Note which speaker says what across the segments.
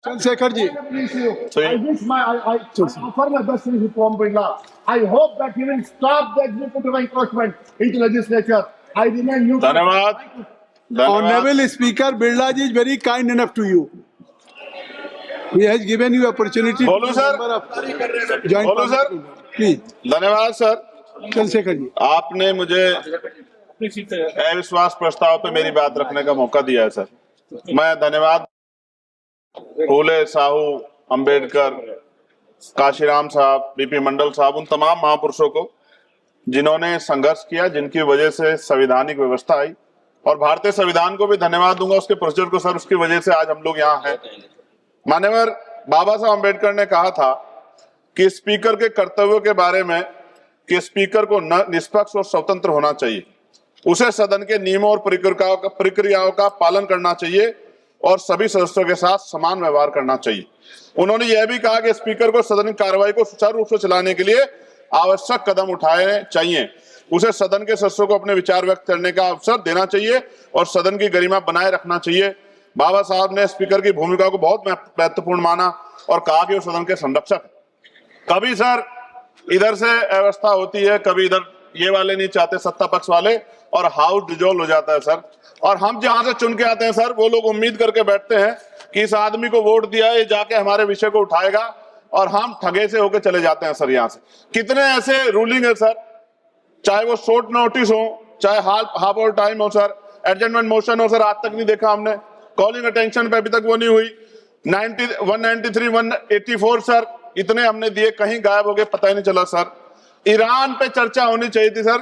Speaker 1: Chandrashekhar ji,
Speaker 2: I wish I offer my best wishes to Om Birla. I hope that he will stop the executive encroachment into legislature. I remain neutral.
Speaker 3: धन्यवाद।
Speaker 1: Honorable Speaker, Birla ji is very kind enough to you. He has given you opportunity to
Speaker 3: बोलूं
Speaker 1: be
Speaker 3: sir?
Speaker 1: member of joint
Speaker 3: बोलूं sir?
Speaker 1: parliament. Please,
Speaker 3: धन्यवाद sir.
Speaker 1: Chandrashekhar ji.
Speaker 3: आपने मुझे अविश्वास प्रस्ताव पे मेरी बात रखने का मौका दिया है सर। मैं धन्यवाद फूले, साहू, अंबेडकर, काशीराम साहब, बीपी मंडल साहब, उन तमाम महापुरुषों को जिन्होंने संघर्ष किया, जिनकी वजह से संवैधानिक व्यवस्था आई, और भारतीय संविधान को भी धन्यवाद दूंगा उसके प्रोसीजर को सर, उसकी वजह से आज हम लोग यहाँ हैं। माननीय बाबा साहब अंबेडकर ने कहा था कि स्पीकर के कर्तव्यों के बारे में कि स्पीकर को निष्पक्ष और स्वतंत्र होना चाहिए, उसे सदन के नियमों और प्रक्रियाओं का पालन करना चाहिए और सभी सदस्यों के साथ समान व्यवहार करना चाहिए। उन्होंने यह भी कहा कि स्पीकर को सदन की कार्रवाई को सुचारू रूप से चलाने के लिए आवश्यक कदम उठाने चाहिए, उसे सदन के सदस्यों को अपने विचार व्यक्त करने का अवसर देना चाहिए और सदन की गरिमा बनाए रखना चाहिए। बाबा साहब ने स्पीकर की भूमिका को बहुत महत्वपूर्ण माना और कहा कि वो सदन के संरक्षक। कभी सर इधर से व्यवस्था होती है, कभी इधर ये वाले नहीं चाहते, सत्ता पक्ष वाले, और हाउस डिजोल्व हो जाता है सर। और हम जहां से चुन के आते हैं सर, वो लोग उम्मीद करके बैठते हैं कि इस आदमी को वोट दिया, ये जाके हमारे विषय को उठाएगा, और हम ठगे से होकर चले जाते हैं सर। यहाँ से कितने ऐसे रूलिंग है सर, चाहे वो शॉर्ट नोटिस हो, चाहे हाफ और टाइम हो सर, एडजमेंट मोशन हो सर, आज तक नहीं देखा हमने। कॉलिंग अटेंशन पे अभी तक वो नहीं हुई। 193, 184 सर, इतने हमने दिए, कहीं गायब हो गए, पता ही नहीं चला सर। ईरान पे चर्चा होनी चाहिए थी सर,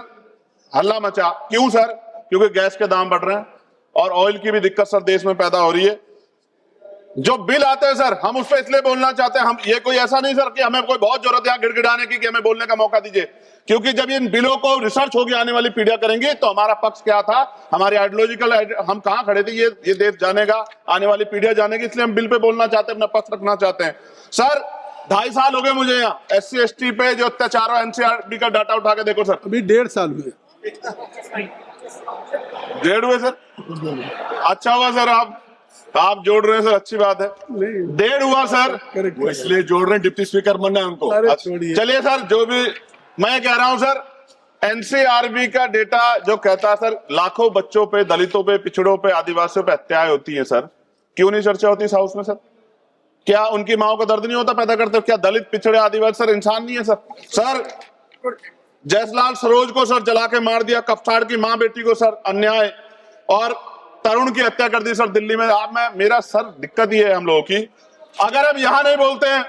Speaker 3: हल्ला मचा। क्यों सर? क्योंकि गैस के दाम बढ़ रहे हैं और ऑयल की भी दिक्कत सर देश में पैदा हो रही है। जो बिल आते हैं सर, हम उस पर इसलिए बोलना चाहते हैं, हम ये कोई ऐसा नहीं सर कि हमें कोई बहुत जरूरत है गिड़गिड़ाने की कि हमें बोलने का मौका दीजिए, क्योंकि जब इन बिलों को रिसर्च होगी, आने वाली पीढ़ियां करेंगी, तो हमारा पक्ष क्या था, हमारी आइडियोलॉजिकल हम कहां खड़े थे, ये देश जानेगा, आने वाली पीढ़ियां जानेगी। इसलिए हम बिल पे बोलना चाहते हैं, अपना पक्ष रखना चाहते हैं सर। 2.5 साल हो गए मुझे यहाँ SC ST पे जो अत्याचार है, NCRB का डाटा उठा के देखो सर,
Speaker 1: अभी 1.5 साल हुए।
Speaker 3: 1.5 हुए सर। अच्छा हुआ सर आप जोड़ रहे हैं सर, अच्छी बात है। 1.5 हुआ सर, वो इसलिए जोड़ रहे हैं, डिप्टी स्पीकर बनना है उनको। चलिए सर, जो भी मैं कह रहा हूं सर, NCRB का डेटा जो कहता है सर, लाखों बच्चों पे, दलितों पे, पिछड़ों पे, आदिवासियों पे हत्याएं होती है सर। क्यों नहीं चर्चा होती इस हाउस में सर? क्या उनकी माओ का दर्द नहीं होता पैदा करते? क्या दलित, पिछड़े, आदिवासी सर इंसान नहीं है सर? सर जयसलाल सरोज को सर जला के मार दिया, कफ्ताड़ की मां बेटी को सर अन्याय, और तरुण की हत्या कर दी सर दिल्ली में। मेरा सर दिक्कत ये है हम लोगों की, अगर हम यहां नहीं बोलते हैं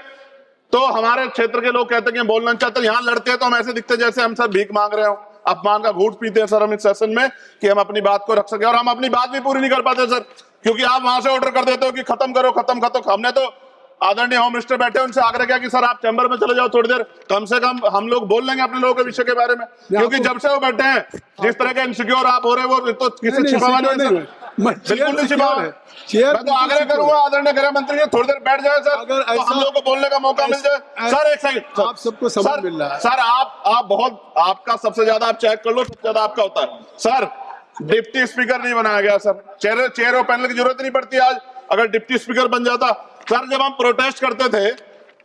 Speaker 3: तो हमारे क्षेत्र के लोग कहते हैं कि बोलना चाहते हैं, यहां लड़ते हैं तो हम ऐसे दिखते जैसे हम सर भीख मांग रहे हो, अपमान का घूंट पीते हैं सर हम इस सेशन में कि हम अपनी बात को रख सके, और हम अपनी बात भी पूरी नहीं कर पाते सर, क्योंकि आप वहां से ऑर्डर कर देते हो कि खत्म करो, खत्म खत्म। हमने तो आदरणीय होम मिनिस्टर बैठे, उनसे आग्रह किया कि सर आप चैम्बर में चले जाओ थोड़ी देर, कम से कम हम लोग बोल लेंगे अपने लोगों के विषय के बारे में, क्योंकि जब से वो बैठे हैं जिस तरह के इनसिक्योर आप हो रहे हैं, वो तो किसी छिपावा नहीं है, बिल्कुल नहीं छिपावा है। मैं तो आग्रह करूंगा आदरणीय गृह मंत्री जी थोड़ी देर बैठ जाए सर, अगर तो हम लोग को बोलने का मौका मिल जाए। सर एक सेकंड,
Speaker 1: आप सबको समझ मिल रहा है
Speaker 3: सर, आप बहुत, आपका सबसे ज्यादा आप चेक कर लो, सबसे ज्यादा आपका होता है सर। डिप्टी स्पीकर नहीं बनाया गया सर, चेयर और पैनल की जरूरत नहीं पड़ती आज, अगर डिप्टी स्पीकर बन जाता सर। जब हम प्रोटेस्ट करते थे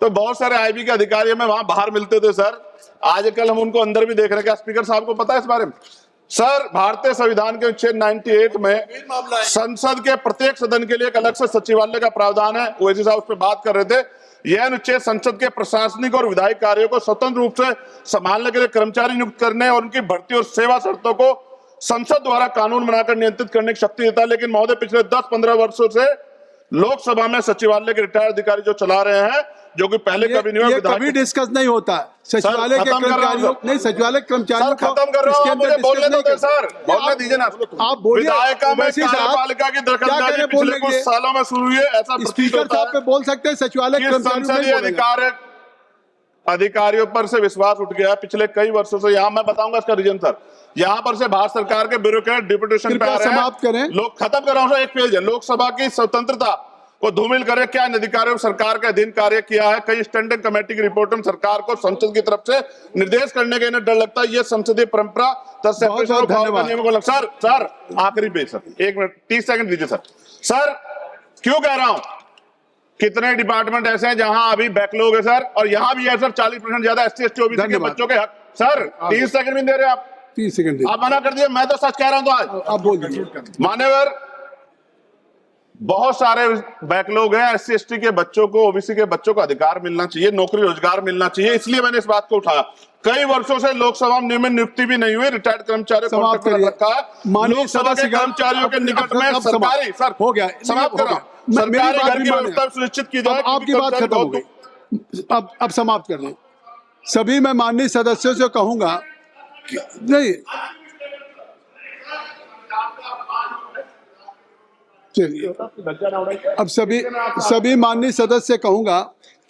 Speaker 3: तो बहुत सारे IB के अधिकारी हमें वहां बाहर मिलते थे सर, आजकल हम उनको अंदर भी देख रहे हैं। क्या स्पीकर साहब को पता है इस बारे में? सर भारतीय संविधान के अनुच्छेद 98 में संसद के प्रत्येक सदन के लिए एक अलग से सचिवालय का प्रावधान है। ओवैसी साहब उस पर बात कर रहे थे। यह अनुच्छेद संसद के प्रशासनिक और विधायी कार्यों को स्वतंत्र रूप से संभालने के लिए कर्मचारी नियुक्त करने और उनकी भर्ती और सेवा शर्तों को संसद द्वारा कानून बनाकर नियंत्रित करने की शक्ति देता है। लेकिन महोदय पिछले 10-15 वर्षों से लोकसभा में सचिवालय के रिटायर्ड अधिकारी जो चला रहे हैं, जो कि पहले कभी नहीं हुआ,
Speaker 1: कभी डिस्कस नहीं होता सचिवालय के कर्मचारियों, नहीं सचिवालय कर्मचारियों को
Speaker 3: खत्म कर रहा हूं, मुझे बोलने दो सर, बोलने दीजिए ना।
Speaker 1: आप बोलिए,
Speaker 3: विधायिका में कार्यपालिका की दखलंदाजी पिछले कुछ सालों में शुरू हुई है, ऐसा
Speaker 1: स्पीकर साहब पे बोल सकते हैं, सचिवालय कर्मचारियों
Speaker 3: अधिकारियों पर से विश्वास उठ गया पिछले कई वर्षों से। यहाँ मैं बताऊंगा इसका रीजन सर, यहाँ पर से भारत सरकार के ब्यूरोक्रेट डिप्यूटेशन पे आ रहे हैं। लोग खत्म कर रहा हूं, एक पेज है, लोकसभा की स्वतंत्रता को धूमिल करे, क्या इन अधिकारियों सरकार के अधीन कार्य किया है? कई स्टैंडिंग कमेटी की रिपोर्ट में सरकार को संसद की तरफ से निर्देश करने का इन्हें डर लगता है। ये संसदीय परंपरा सर आखिरी पेज सर, 1 मिनट 30 सेकंड दीजिए सर। सर क्यों कह रहा हूं, कितने डिपार्टमेंट ऐसे हैं जहां अभी बैकलॉग है सर, और यहां भी है सर 40% ज्यादा SC ST OBC के
Speaker 1: धन्यवाद।
Speaker 3: बच्चों के हक। सर 30 सेकंड भी नहीं दे रहे आप
Speaker 1: 30 सेकंड
Speaker 3: आप मना कर दिए। मैं तो सच कह रहा हूं। तो आज
Speaker 1: आप बोल दीजिए।
Speaker 3: मान्यवर बहुत सारे बैकलॉग हैं, SC ST के बच्चों को, OBC के बच्चों को अधिकार मिलना चाहिए, नौकरी रोजगार मिलना चाहिए, इसलिए मैंने इस बात को उठाया। कई वर्षों से लोकसभा में नियमित नियुक्ति भी नहीं हुई, रिटायर्ड कर्मचारियों को
Speaker 1: समाप्त
Speaker 3: कॉन्ट्रैक्ट
Speaker 1: करिए।
Speaker 3: रखा है।
Speaker 1: माननीय
Speaker 3: लोकसभा के
Speaker 1: सदस्यगण,
Speaker 3: कर्मचारियों के निकट में
Speaker 1: अब
Speaker 3: सरकारी सर
Speaker 1: हो गया,
Speaker 3: समाप्त
Speaker 1: हो
Speaker 3: करा
Speaker 1: गया। मेरी
Speaker 3: सरकारी
Speaker 1: बात
Speaker 3: घर
Speaker 1: भी
Speaker 3: की
Speaker 1: माने।
Speaker 3: व्यवस्था सुनिश्चित की जाए।
Speaker 1: अब आपकी बात खत्म हो गई। अब समाप्त कर दें। सभी मैं माननीय सदस्यों से कहूंगा कि नहीं, चलिए अब सभी माननीय सदस्य कहूंगा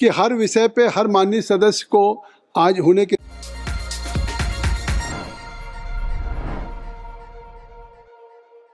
Speaker 1: कि हर विषय पे हर माननीय सदस्य को आज होने के